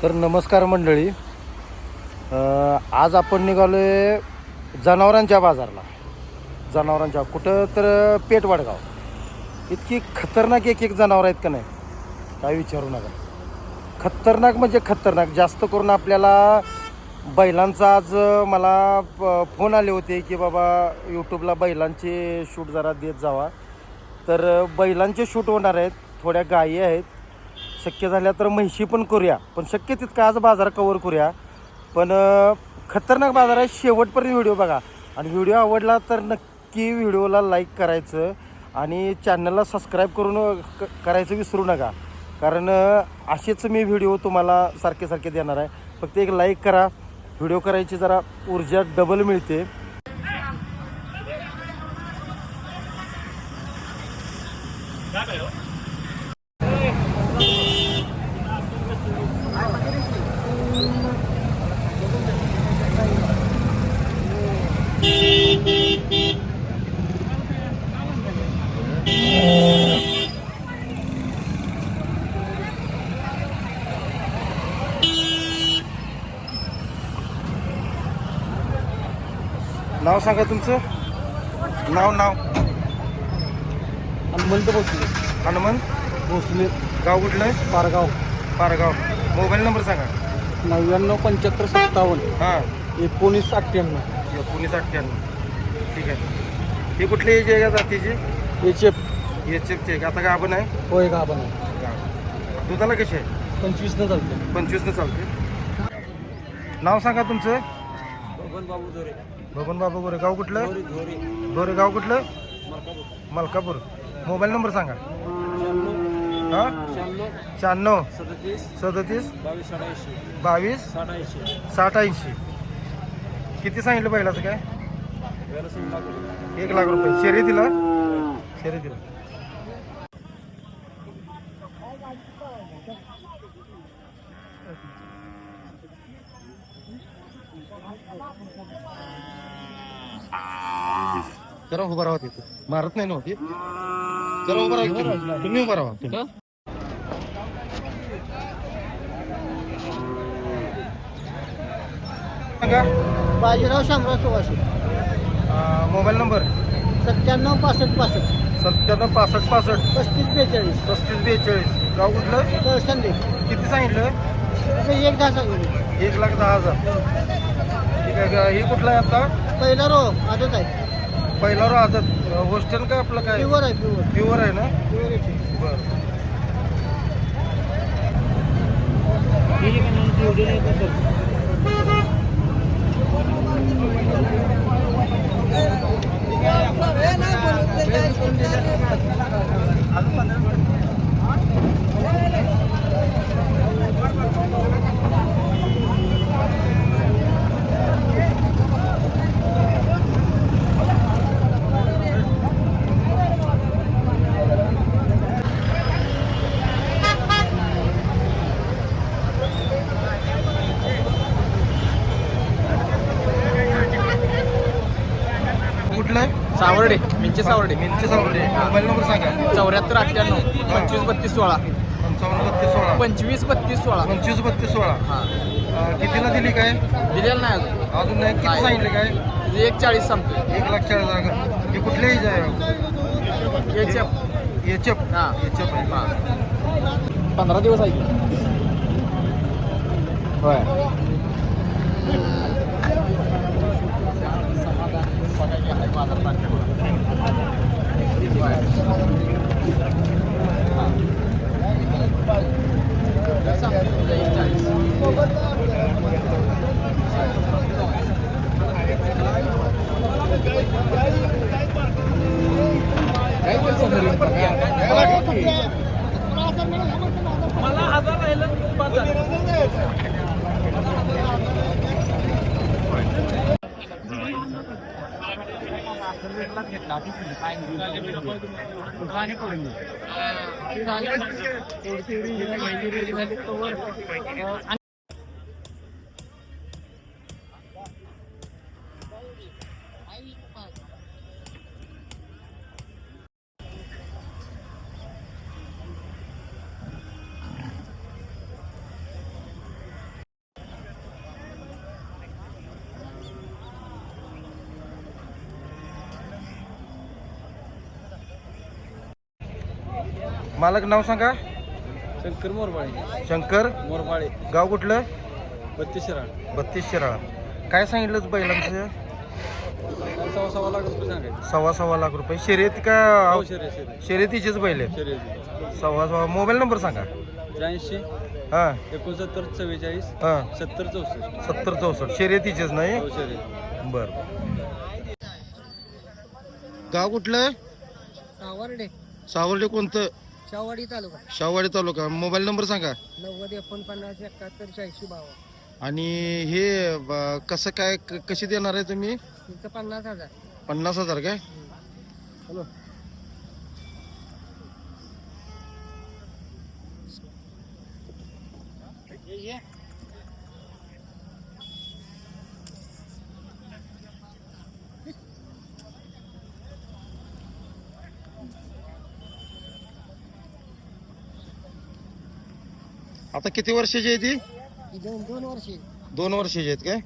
तर नमस्कार मंडळी. आज आपण निघालो आहे जनावरांच्या बाजारला. जनावरांच्या कुठं तर पेठवाडगाव. इतकी खतरनाक एक जनावर आहेत का नाही, काय विचारू नका. खतरनाक म्हणजे खतरनाक. जास्त करून आपल्याला बैलांचा आज मला फोन आले होते की बाबा यूट्यूबला बैलांचे शूट जरा देत जावा. तर बैलांचे शूट होणार आहेत, थोड्या गायी आहेत, शक्य झाल्या तर म्हशी पण करूया, पण शक्य तितका आज बाजार कवर करूया. पण खतरनाक बाजार आहे. शेवटपर्यंत व्हिडिओ बघा आणि व्हिडिओ आवडला तर नक्की व्हिडिओला लाईक करायचं आणि चॅनलला सबस्क्राईब करून करायचं विसरू नका. कारण असेच मी व्हिडिओ तुम्हाला सारखे सारखे देणार आहे. फक्त एक लाईक करा, व्हिडिओ करायची जरा ऊर्जा डबल मिळते. नाव सांगा तुमचं. नाव हनुमंत भोसले. हनुमंत भोसले, गाव कुठलं आहे? पारगाव. पारगाव. मोबाईल नंबर सांगा. 997557 हां 1998. 1998. ठीक आहे. ही कुठली एज आहे या जातीची? HF. HFचे आता गाभण आहे. होय का आपण दुधाला कशी आहे? 25 न चालते. 25 चालते. नाव सांगा तुमचं. बबन बाबू जोरे. बबन बाबू गोरे. गाव कुठलं? झोरे. गोरे. गाव कुठलं? मलकापूर. मोबाईल नंबर सांगा. हां 96 37 22 60 80. किती सांगितलं बैलाचं काय? 1 लाख रुपये. शर्यतीला जरा उभा राहा. तिथे मारत नाही नव्हती. जरा उभा राहा. तुम्ही उभा राहा. बाजीराव शामराव सुवाशी. Mobile number 97 65 97 65 65 35 42 35 42. गाव कुठलं? संदे. किती सांगितलं? 1,10 सांगितलं. 1,10,000. ठीक आहे. ही कुठला आहे आता? पहिला रो आदत आहे. पहिला रो आदत. होस्टेल काय आपलं काय? प्युअर आहे. प्युअर आहे ना? प्युअर आहे. बरं. कुठलं आहे? सावर्डे. मिंचे सावर्डे. मोबाईल नंबर सांगा. 74 98 25 32 16. 55 32 16. 25 32 16. 25 32 16. हां कितीला दिली काय? दिलेलं नाही अजून. अजून नाही. किती नाही. सांगितले काय? 1,40 सांगतोय. 1,40,000. हे कुठल्या एज आहे? HF. HF. हां HF आहे. हां 15 दिवस आहे. होय. मला 1000 राहिलं. मालक नाव सांगा. शंकर मोरबाळे. शंकर मोरबाळे. गाव कुठलं? 32 शिराळ. 32 शिराळा. काय सांगितलं बैलांचं? 1.25 लाख रुपये सांगायचे. 1.25 लाख रुपये. शर्यत का हो, शर्यत. शर्यतीचेच बैल आहे? शर्यत. 1.25. मोबाईल नंबर सांगा. 83 हां 69 44 हां 70 64. 70 64. शर्यतीचेच नाही? हो, शर्यत. बरं. गाव कुठलं? सावर्डे. सावर्डे कोणतं? शाहवाडी तालुका. शाहवाडी तालुका. मोबाईल नंबर सांगा. 90 49 71 86 52. आणि हे कसं काय कशी देणार आहे तुम्ही? तुमचं 50,000. 50,000 काय? हॅलो. आता किती वर्षाची आहे ती? ही 2 वर्षे. 2 वर्षाची आहेत काय?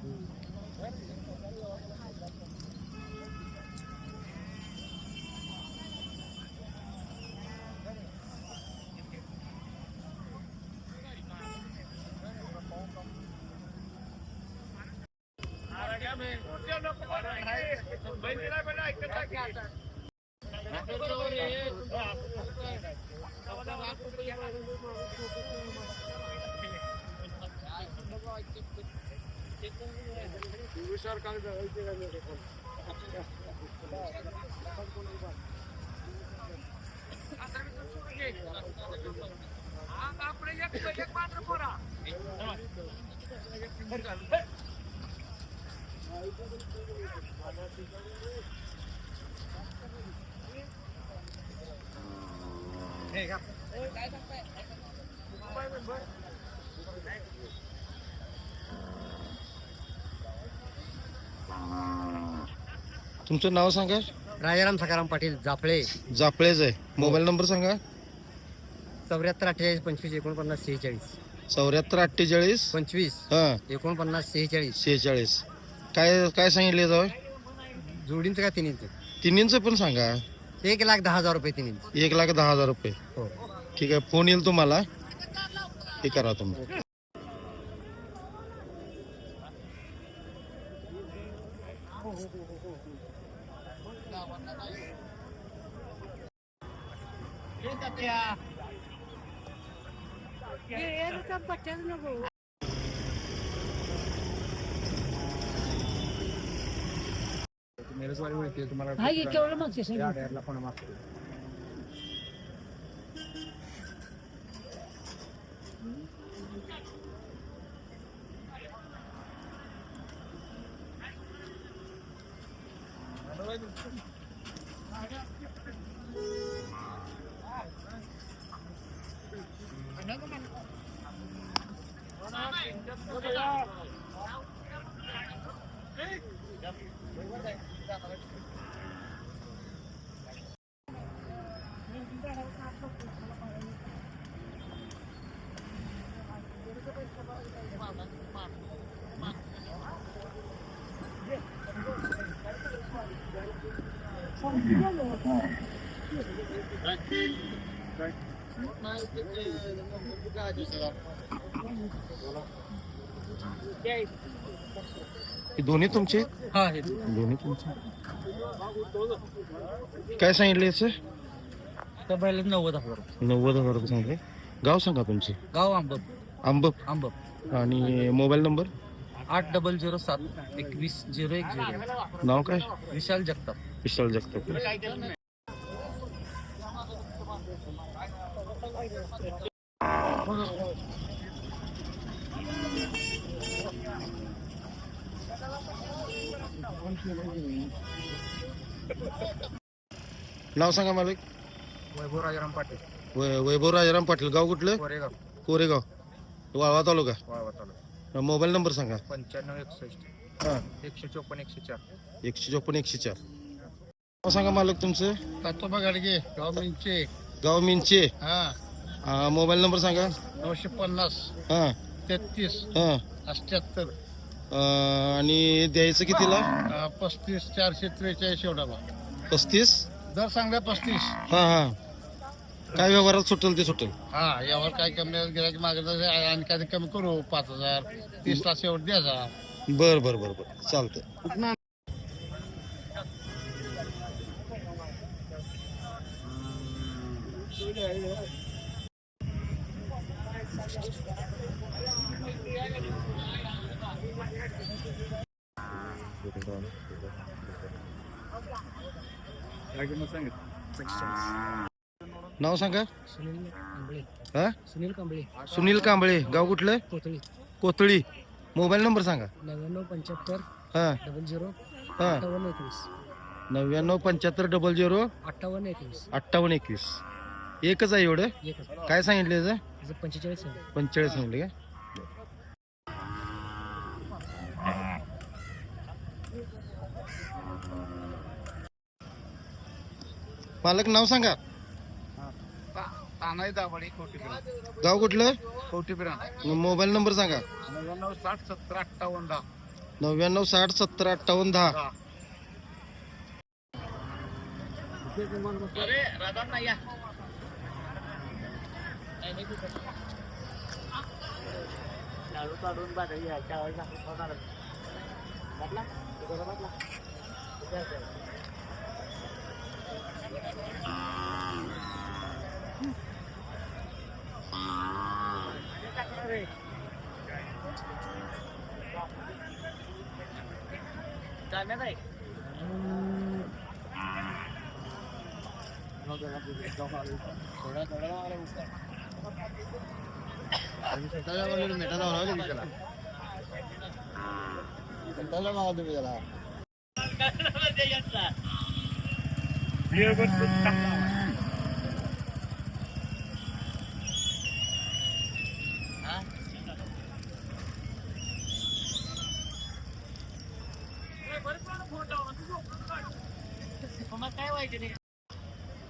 तुमचं नाव सांगा. राजाराम सकाराम पाटील जाफळे. जापळेच आहे. मोबाईल नंबर सांगा. 74 48 25 49 46. 74 48 25 हां 49 46. 46. काय काय सांगितले जाऊ? जोडींचं का तिन्हीचं? तिन्हींचं पण सांगा. 1,10,000 रुपये तिन्हीचं. 1,10,000 रुपये. हो. ठीक आहे. फोन येईल तुम्हाला. हे करा तुम्ही. हे दोन्ही तुमचे? हा, हे दोन्ही तुमचे. काय सांगितले याचं? त्या बैलात 90,000. 90,000 रुपये सांगितले. गाव सांगा तुमचे. गाव आंबप. आंबप. आणि मोबाईल नंबर? 8007 21 01 नाव काय? विशाल जगताप. विशाल जगताप. नाव सांगा मालक. वैभव राजाराम पाटील. वैभव राजाराम पाटील. गाव कुठलं? कोरेगाव. कोरेगाव. वाळवा तालुका. वाळवा तालुका. मोबाईल नंबर सांगा. 95 61 हां 154 104. 154 104. नाव सांगा मालक तुमचं. कातोबा गाडगे गाव मिंचे. गाव मिंचे. हा मोबाईल नंबर सांगा. 950 हां 33 हां 78 आणि द्यायचं कितीला? 35 443 एवढा बा. 35. दर सांगा 35. हां हां काय व्यवहारात सुटेल ते सुटेल. हा यावर काय कमी गेला की मागे आणि काय कमी करू 5,000 30ला शेवट द्यायचा. बर बर बर बर चालतंय. नाव सांगा. सुनील कांबळे. हा सुनील कांबळे. सुनील कांबळे. गाव कुठलं. कोथळी. कोथळी. मोबाईल नंबर सांगा. 9975 हा 00 हा 5821. 9975 00 5821. 5821. एकच आहे एवढं. एकच. काय सांगितलं याचं. 45 आहे. 45 सांगितले का. मालक नाव सांगा. तानाई दाभाडे कवठेपिरा. गाव कुठलं. कवठेपिरा. मोबाईल नंबर सांगा. 99 60 70 58 10. 99 60 70 58 10. अरे राधांना या.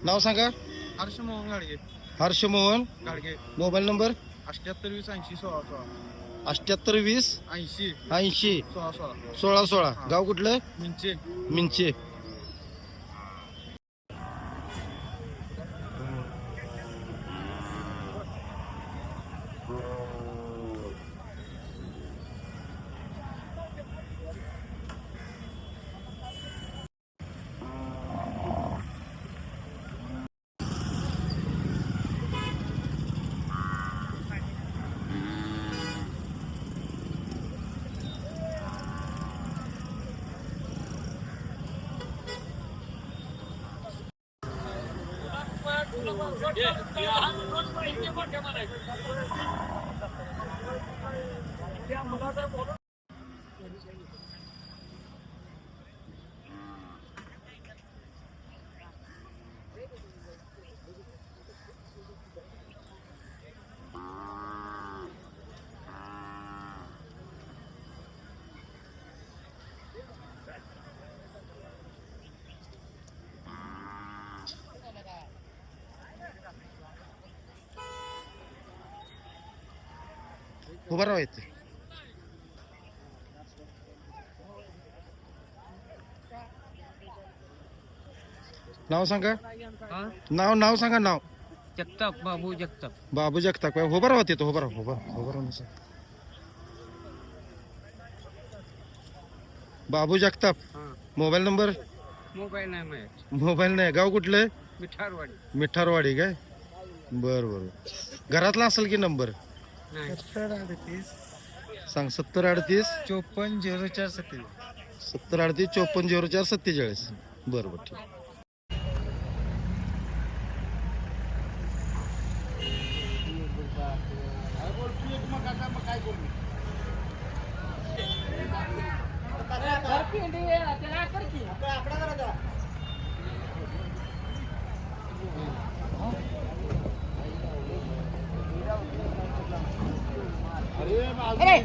नाव सांगा. हर्ष मोहन गाडगे. हर्ष मोहन गाडगे. Mobile number 78 20 80 16 16. 78 20 80 80 16 16. 16 16. गाव कुठलं. मिंचे. मिंचे. उभं राहायचं. नाव सांगा. नाव सांगा. नाव जगताप. बाबू जगताप. बाबू जगताप. उभं राहत येतो. उभं राहा. उभं राहून Babu Jagtap. Mobile number. Mobile नाही माहित. मोबाईल नाही. गाव कुठलं. मिठारवाडी. मिठारवाडी काय. बर बर. घरातला असेल की नंबर. 70 38 सांग. 70 38 54 04 70. 70 38 54 04 47. बरं बरं ठीक. अरे